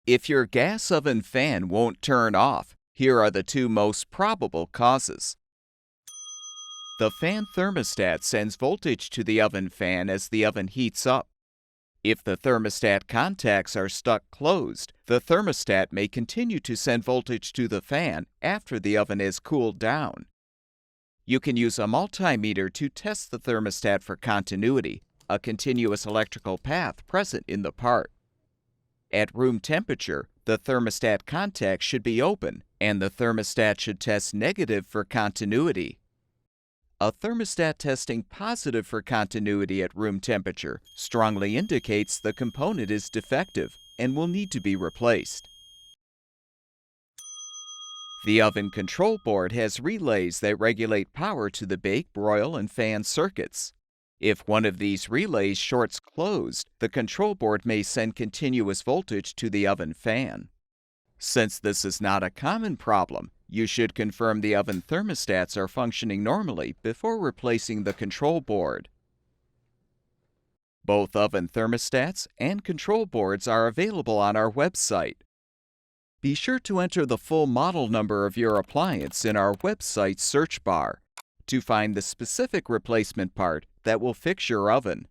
If your gas oven fan won't turn off, here are the two most probable causes. The fan thermostat sends voltage to the oven fan as the oven heats up. If the thermostat contacts are stuck closed, the thermostat may continue to send voltage to the fan after the oven has cooled down. You can use a multimeter to test the thermostat for continuity, a continuous electrical path present in the part. At room temperature, the thermostat contact should be open, and the thermostat should test negative for continuity. A thermostat testing positive for continuity at room temperature strongly indicates the component is defective and will need to be replaced. The oven control board has relays that regulate power to the bake, broil, and fan circuits. If one of these relays shorts closed, the control board may send continuous voltage to the oven fan. Since this is not a common problem, you should confirm the oven thermostats are functioning normally before replacing the control board. Both oven thermostats and control boards are available on our website. Be sure to enter the full model number of your appliance in our website search bar to find the specific replacement part that will fix your oven.